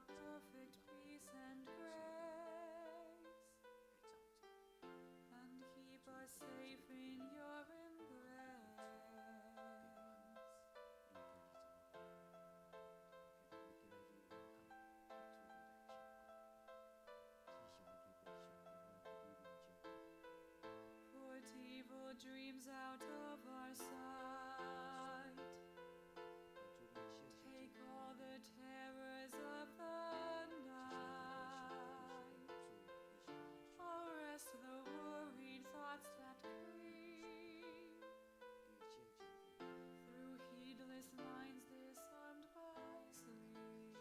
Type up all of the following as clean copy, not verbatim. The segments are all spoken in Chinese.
perfect peace and grace, and keep us safe in your embrace. Put evil dreams out of our sight. Take all the terrors of the night. Arrest the worried thoughts that creep through heedless minds disarmed by sleep.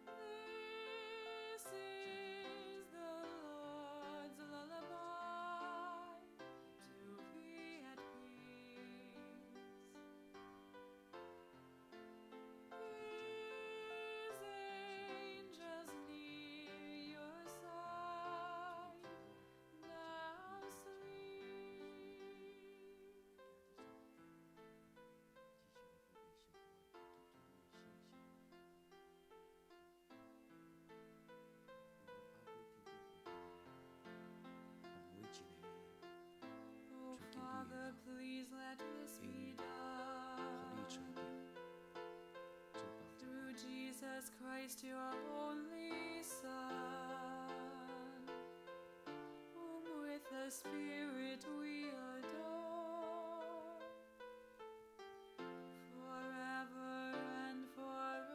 This is the Lord's lullaby, to be at peace. His angels near your side, now sleep. Oh Father, please let this be done. Through Jesus Christ, your only Son, whom with the Spirit we adore, forever and forevermore.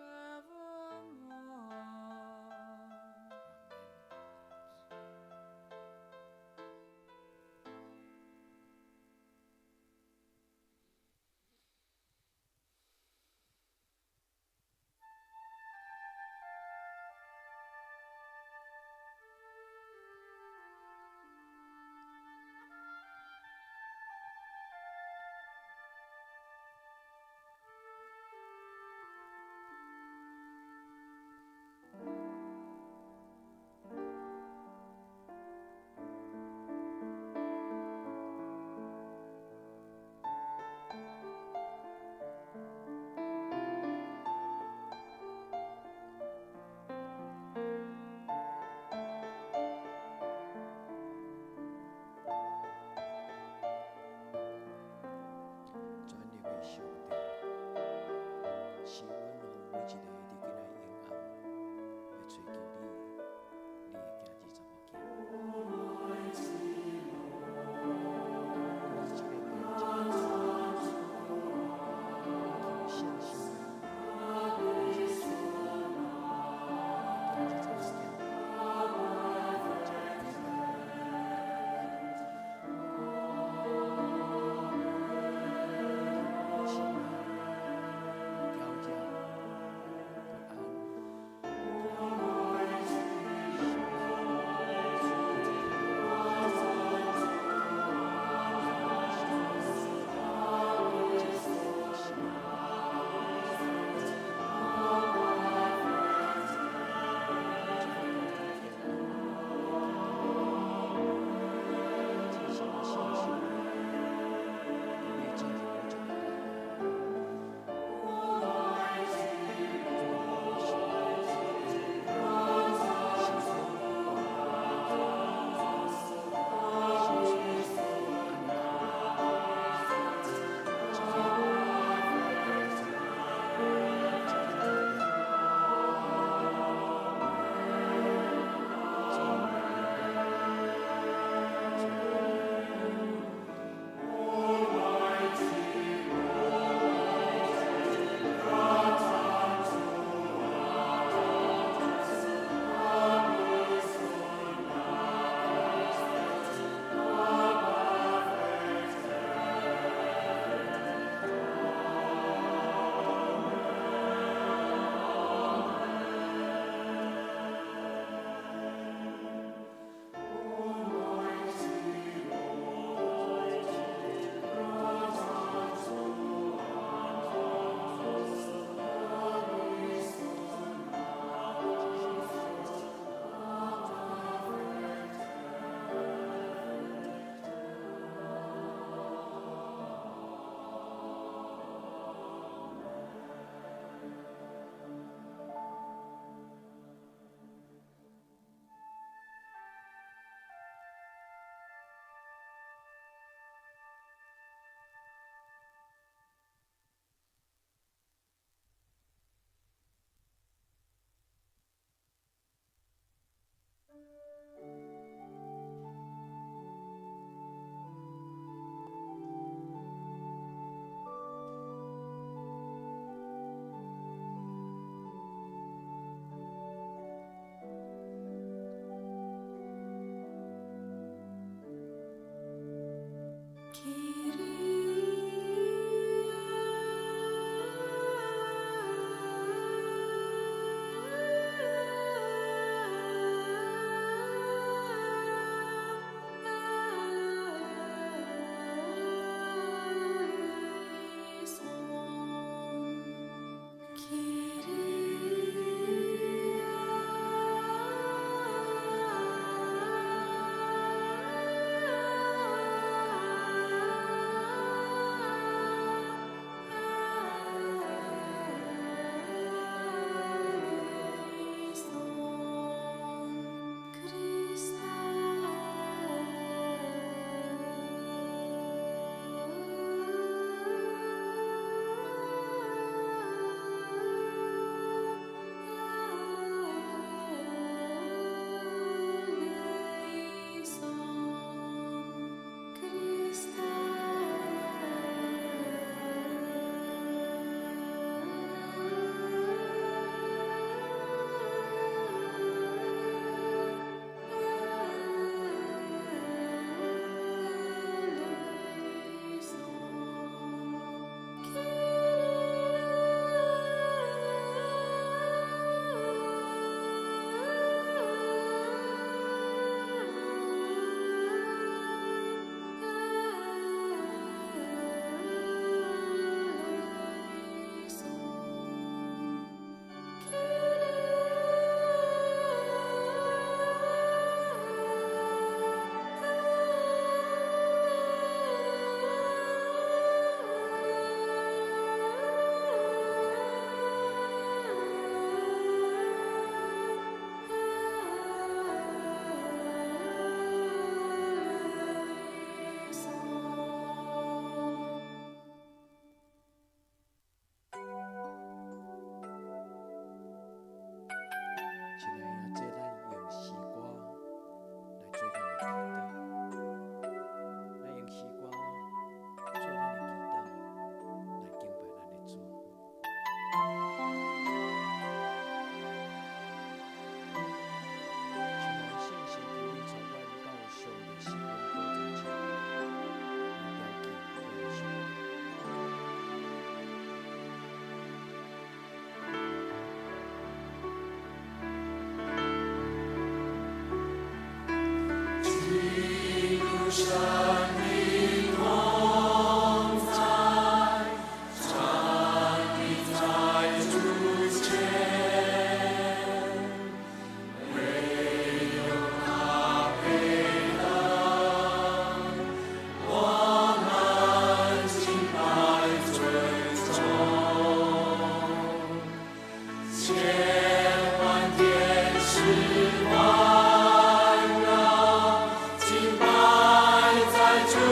在主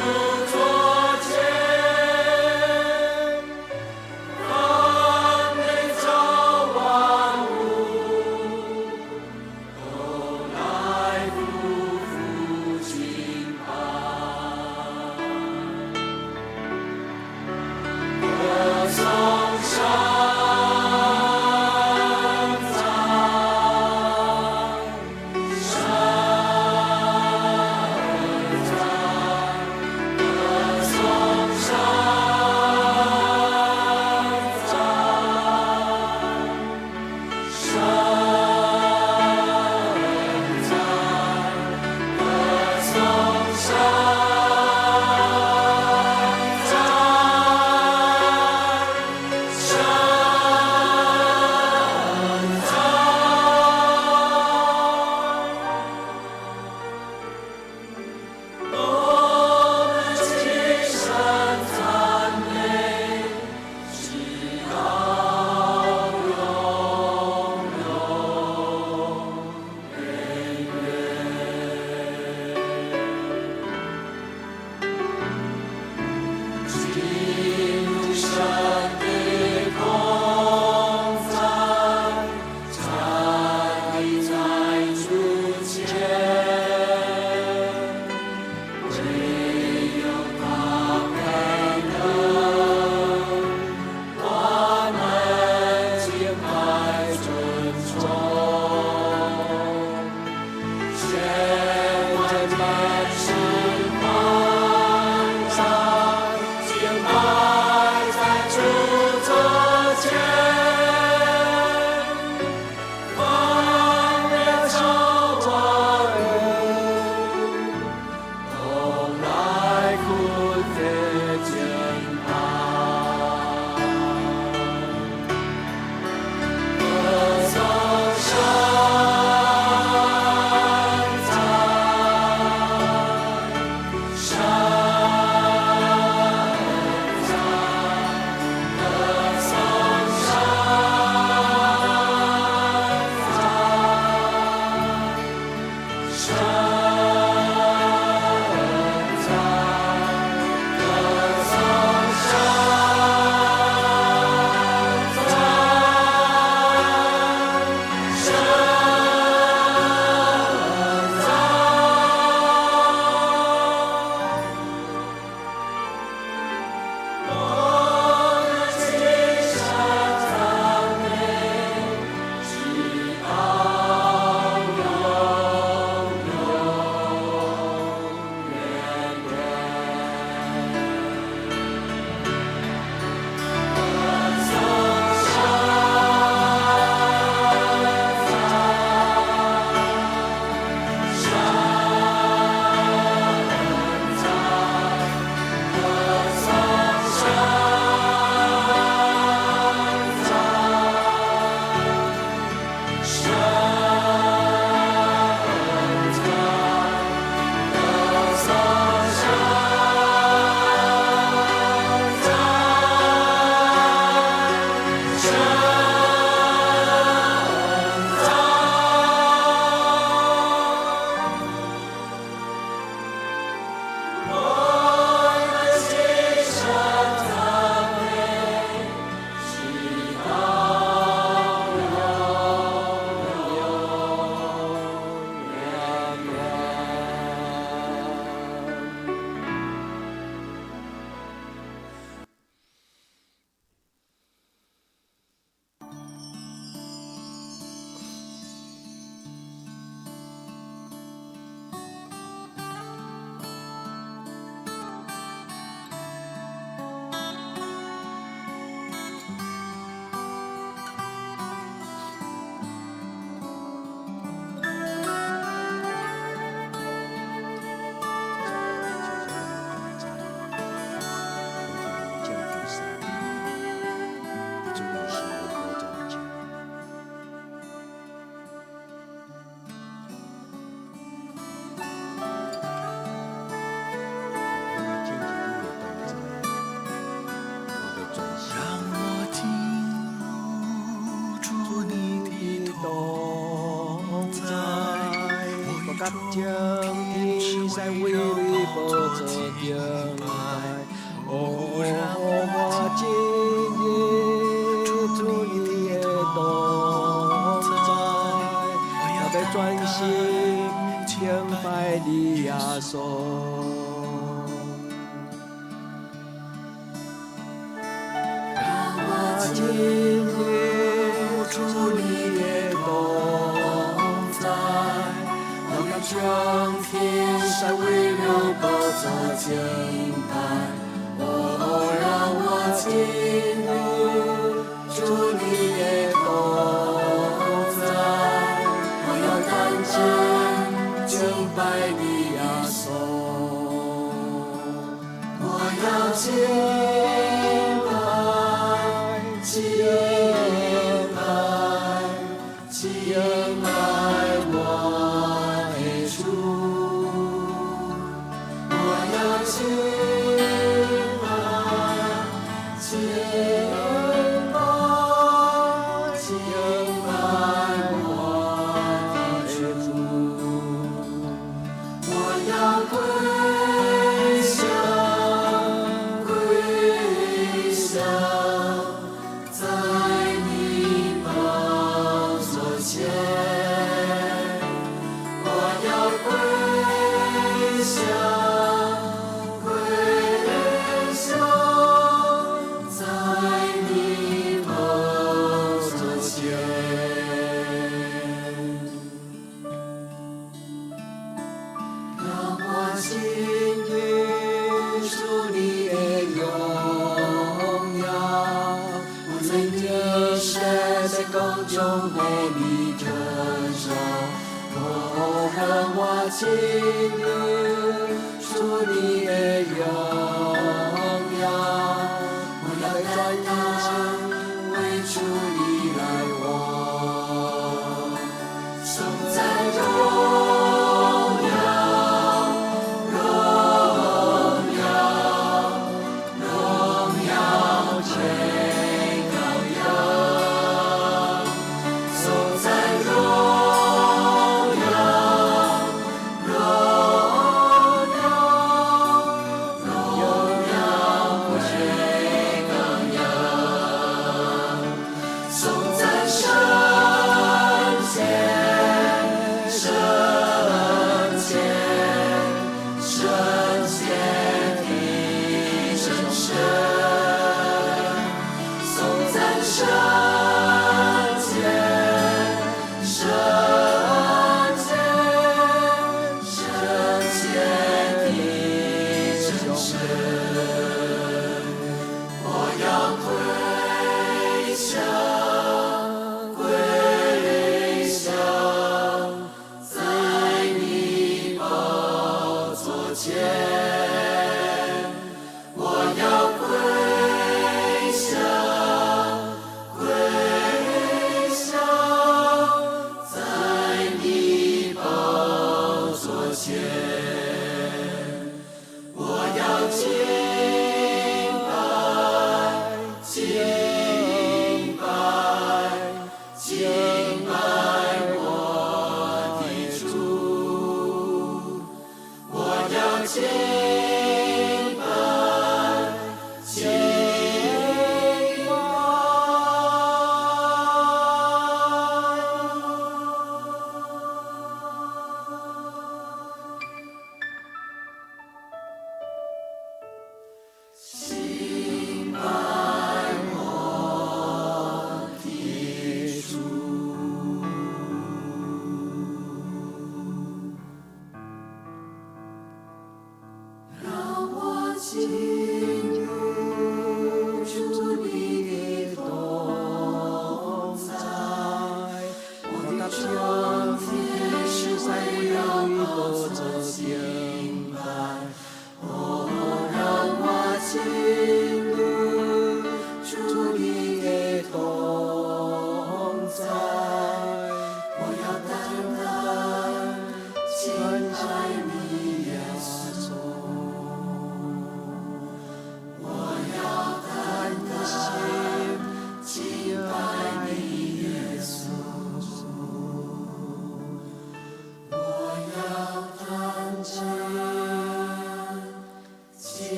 甲情天使为你宝座敬拜，哦，我今日主你的同在，我要专心敬拜你耶稣。今日主你的同在，我敢将天山为了宝座敬拜。哦，让我今日主你的同在，我要单真敬拜你耶稣，我要敬拜。敬拜我的主，我要敬拜我的主，我要跪下。在你宝座前，我要跪下，在你宝座前，让我今日属你的荣耀。在你神在宫中为你承受，哦，让我今日属你的荣耀，我要专心为主你来往，颂赞荣耀全。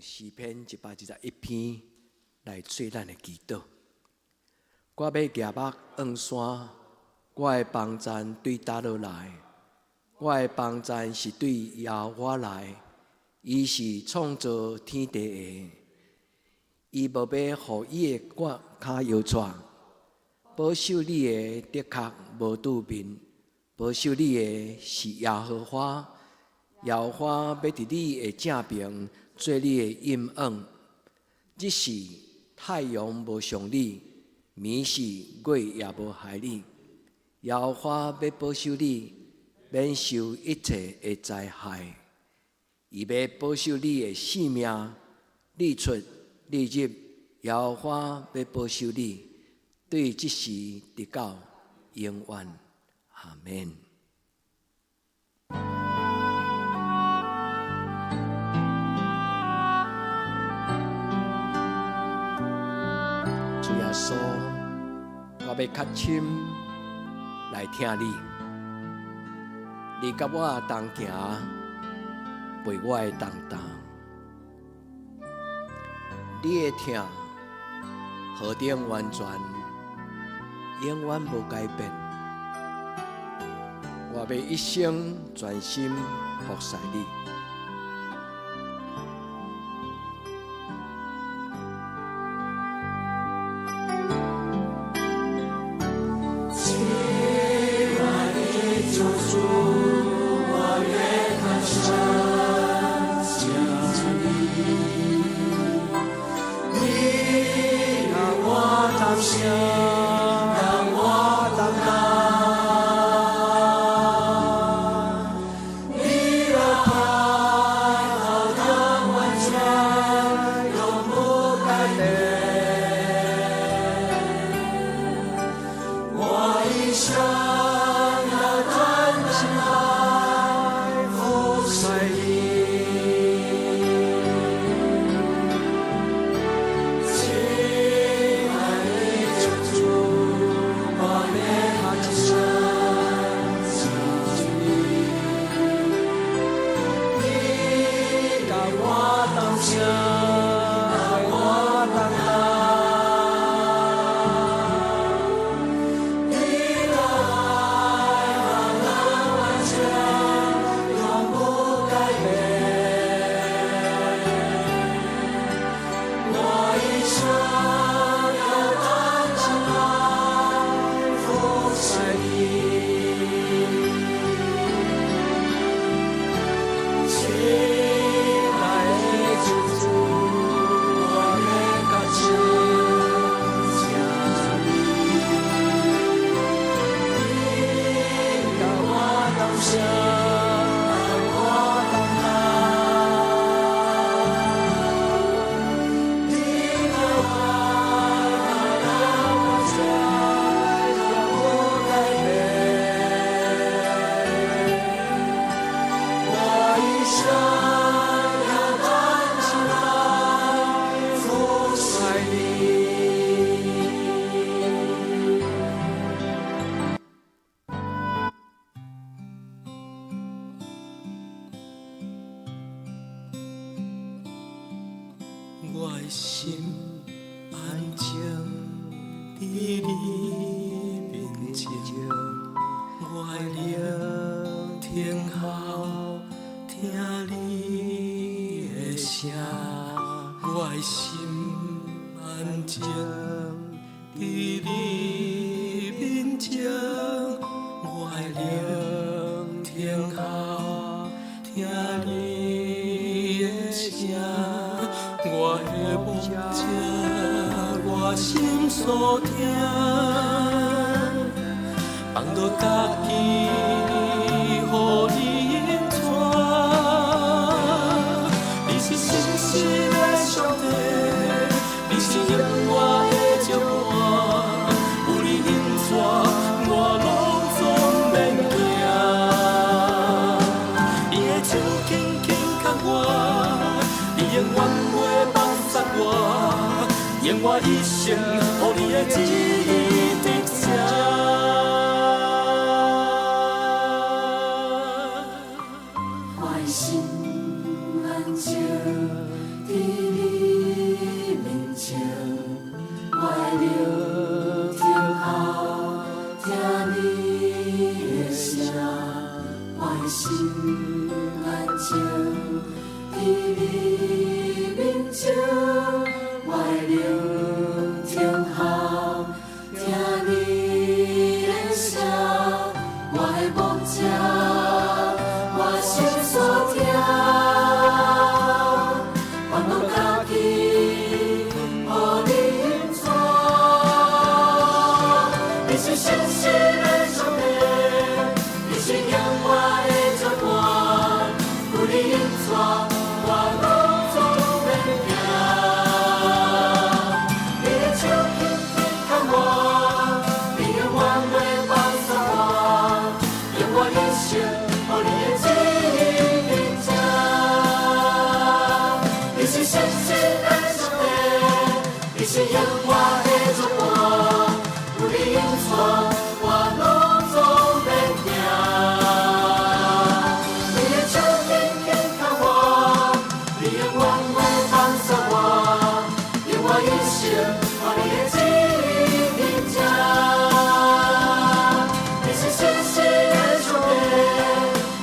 诗篇121篇来做咱的祈祷。我要举目望山，我的帮赞对叨落来？我的帮赞是对耶和华来，伊是创造天地的。伊无要互伊的脚骹摇喘，保守你的的确无拄面，保守你的是耶和华。耶和华要伫你的正边做你的阴影。日时太阳无伤你，暝时月也无害你。耶和华要保守你，免受一切的灾害。伊要保守你的性命，日出日入，耶和华要保守你，对即时直到永远。阿们。主耶稣，我要较深来听你，你甲我同行，陪我的同担。你的疼，何等完全，永远无改变。我要一生专心服侍你。我的心安静伫你面前，我的灵听候听你的声。我的心安静伫你面前，我的灵听候听你的声。我的梦者，我心所听，放落家己，予你引带。你是信实的上帝，你是永远的照伴，有你引带，我拢总免惊。你的手轻轻牵我，你永远。愿我一生，予你的旨意实现。我的心安静。你是永我的作伴，有你引带，我拢总免惊。你的手紧紧靠我，你永远袂放松我，永我一生，我你的指引者。你是信实的上帝，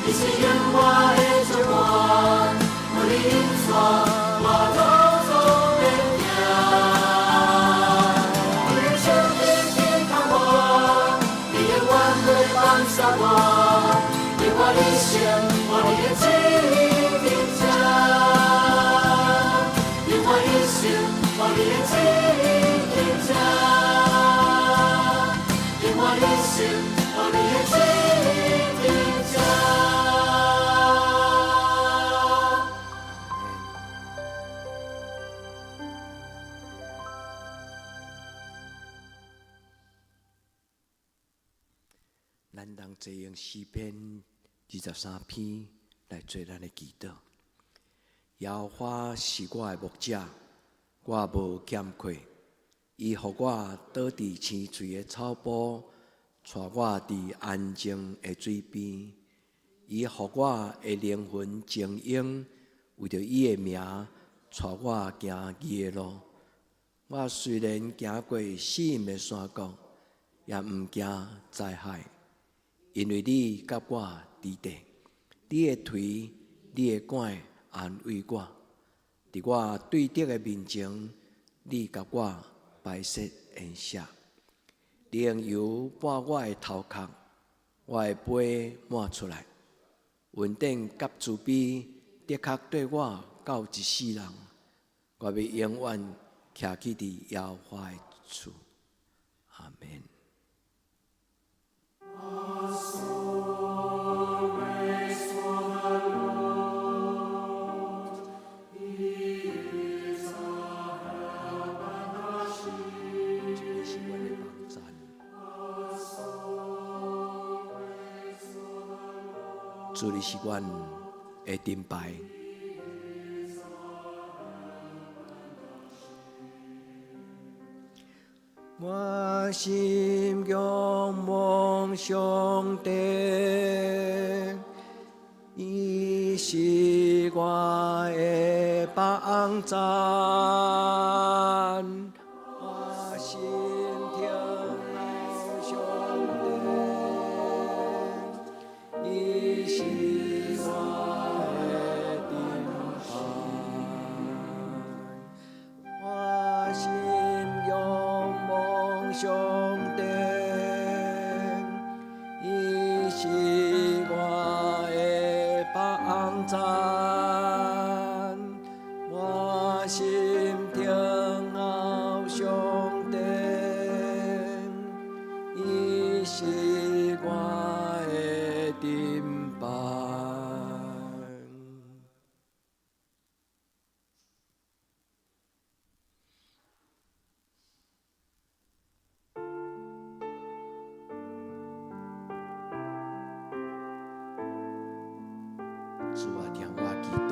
你是永我的作伴，有你引带，我拢总免惊。你的手紧紧靠我，你永远袂放松我，永我一生，我你的指引者。永我一生，我你的指引者。永我一生，我你的指引者。咱当坐用诗篇23篇来做咱的祈祷。耶和华是我的牧者，我无欠缺。伊予我倒伫青翠的草坡，带我伫安静的水边。伊予我的灵魂静养，为着伊的名，带我行伊的路。我虽然行过死荫的山谷，也毋惊灾害，因为你甲我伫地，你的腿、你的管安慰我。伫我对敌的面前，你甲我摆设筵席。你用油抹我的头壳，我的杯满出来。恩典甲慈悲的确对我到一世人，我要永远徛起伫耶和华的厝。阿门。主你是阮的盾牌，我心仰望上帝，伊是我的帮站。我心听候上帝，伊是我的盾牌。我心仰望上帝，伊是我的帮站。我心听候上帝，伊是我的盾牌。主啊，听我祈祷。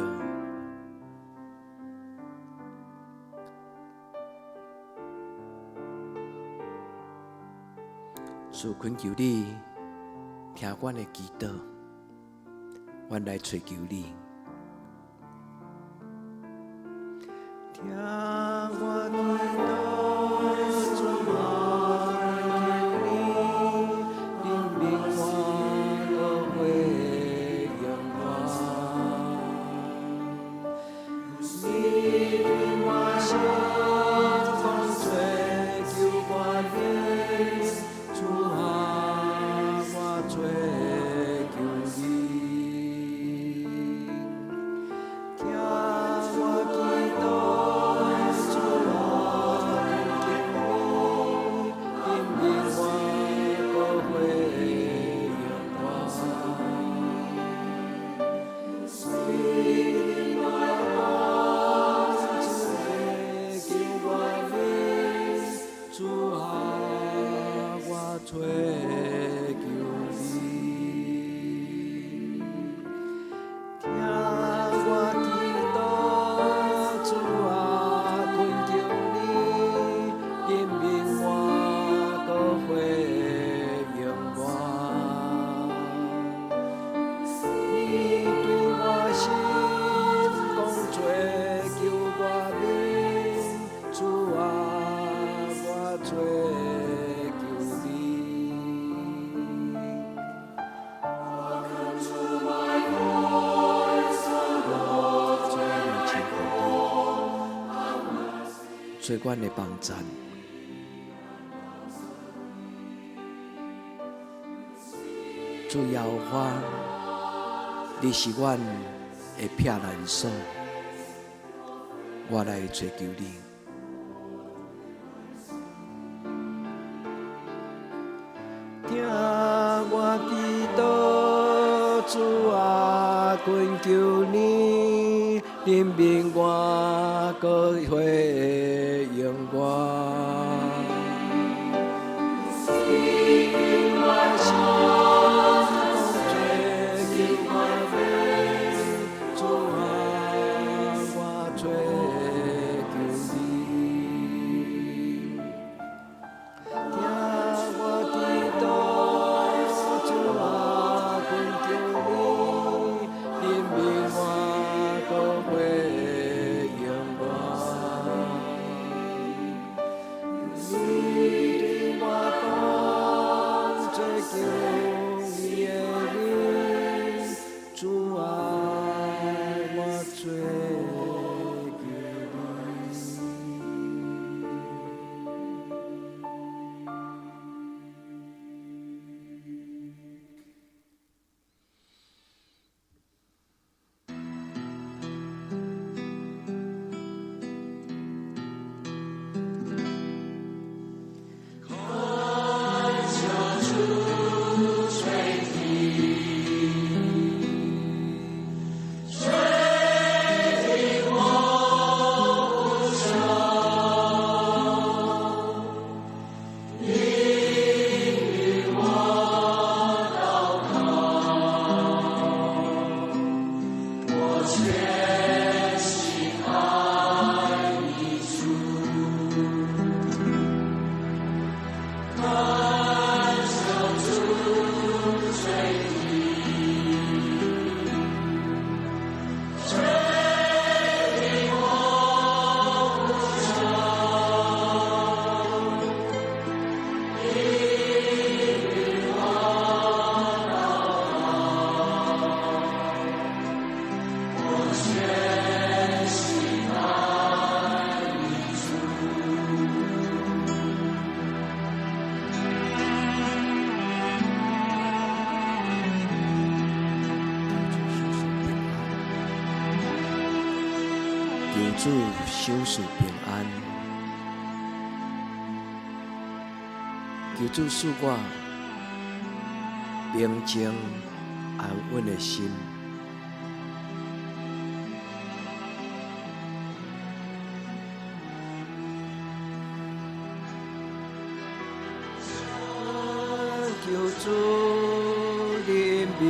主恳求你听阮的祈祷，阮来找求你。听我祈祷，主啊，恳求你，怜悯我的会永远。你对我心中追求我的，主啊，我追求你。听我祈祷，主啊，恳求你，怜悯我的会永远。主啊，我追求你，听我祈祷，主啊，恳求你，做阮的帮赞。主要我，你是阮的避难所，我来追求你。听我祈祷，主啊，恳求你，怜悯我个会用我。我心中追求我，主啊，我追求你。听我祈祷，主啊，恳求你，怜悯我个会用我。你对我讲，追求你的名，主啊，我追求主守赐平安，求主赐我平静安稳的心。求主怜悯。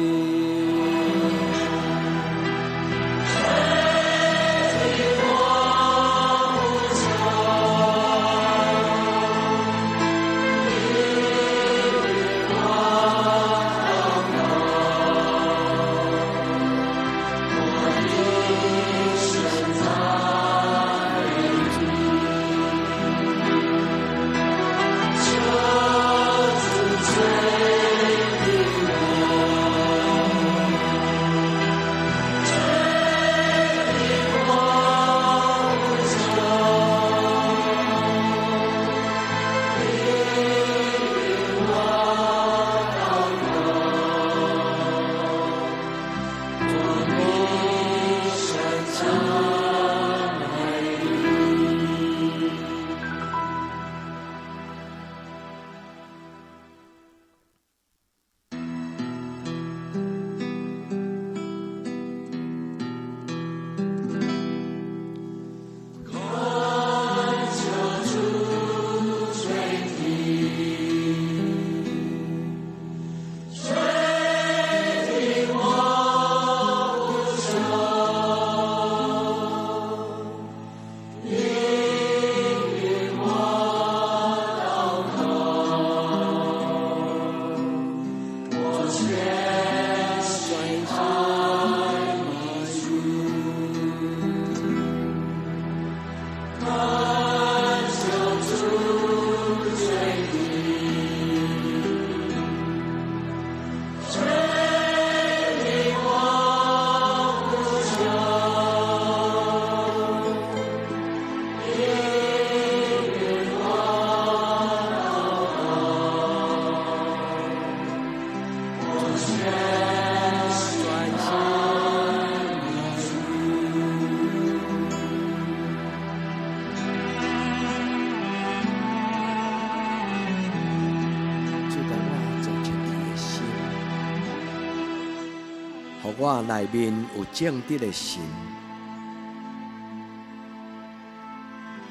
我内面有正直的心，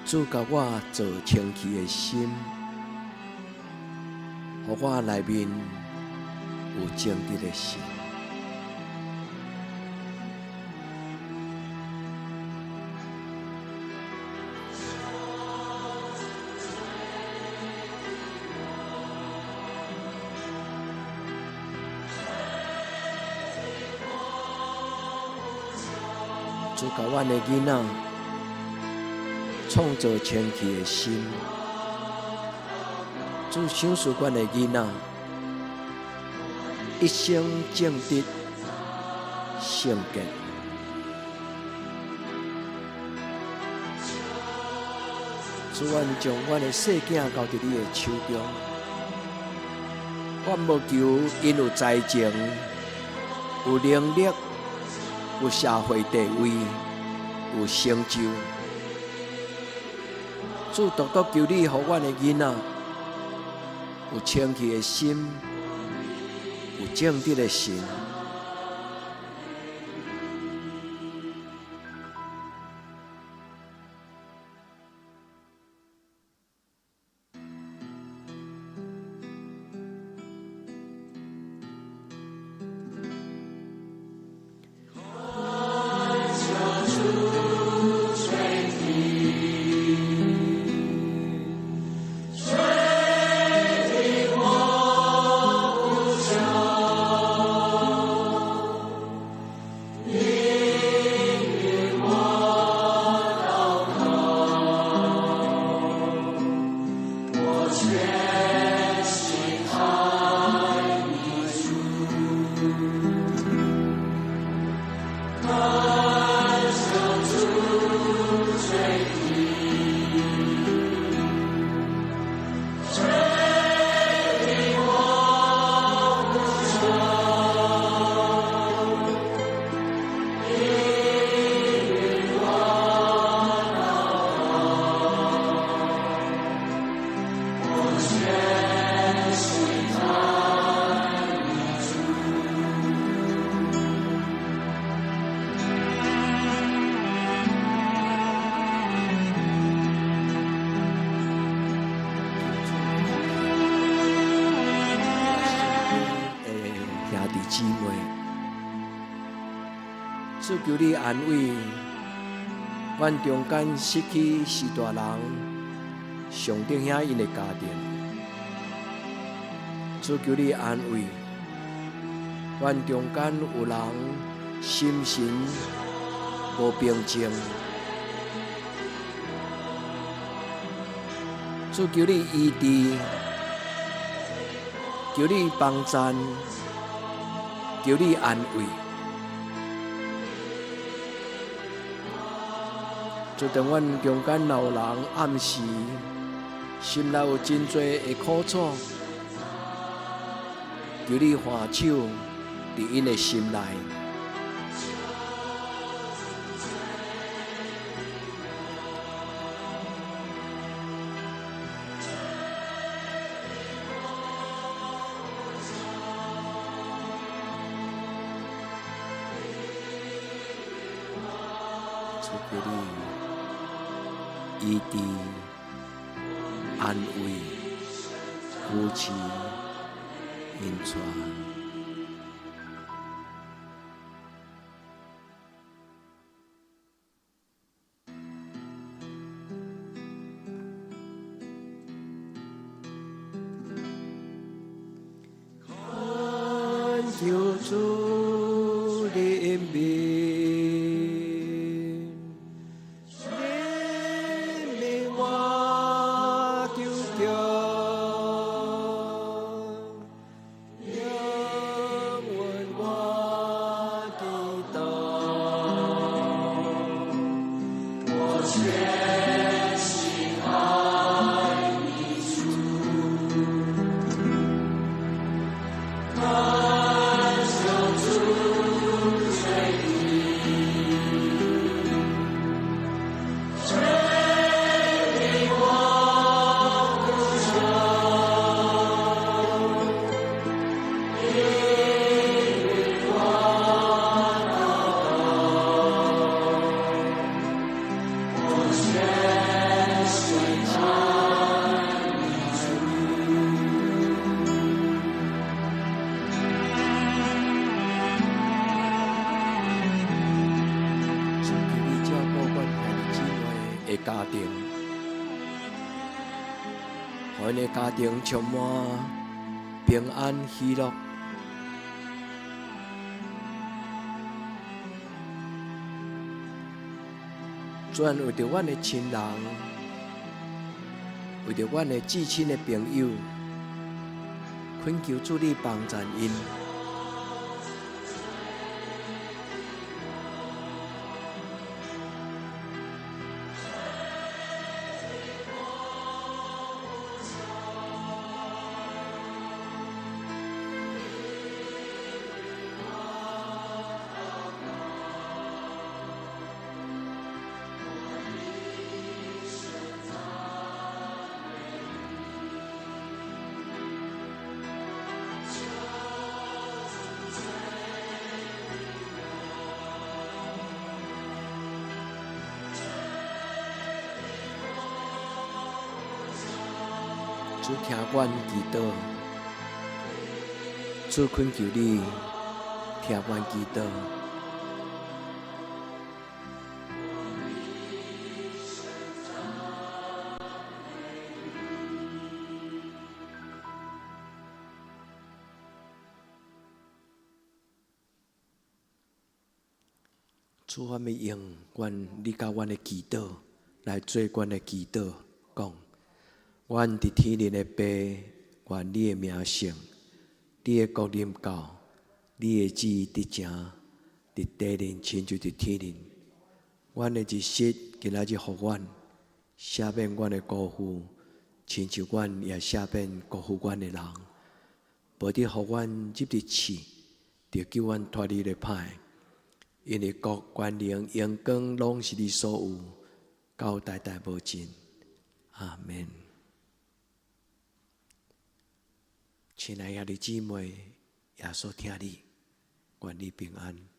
主甲我做清气的心，互我内面有正直的心。主甲阮的囡仔创造清气的心，主赏赐阮的囡仔一生正直圣洁。主，阮将阮的细囝交伫你的手中，阮无求因有才情、有能力。有社会地位，有成就。主独独求你，互阮的囡仔有清气的心，有正直的心。姊妹，主求你安慰阮中间失去是大人上顶遐因的家庭。主求你安慰阮中间有人心神无平静。主求你医治，求你帮赞。求你安慰，就当阮中间老人暗时心内有真多的苦楚，求你还手伫因的心内。求你医治、安慰、扶持、引传。恳求主怜悯。看向主。互因的家庭充满平安喜乐。主为着阮的亲人，为着阮的至亲的朋友，恳求主你帮赞因。主听阮祈祷，主恳求你听阮祈祷。主，我要用你甲阮的祈祷来做阮的祈祷，讲。阮伫天灵的爸，愿你的名圣，你的国临到，你的旨意伫正，伫地灵亲像伫天灵。阮的日食今仔日互阮，赦免阮的辜负，亲像阮也赦免辜负阮的人。无得互阮入入试，着救阮脱离了歹。因为国、权能、荣光，拢是你所有，到代代无尽。阿们。亲爱的兄弟姊妹，耶稣听你，愿你平安。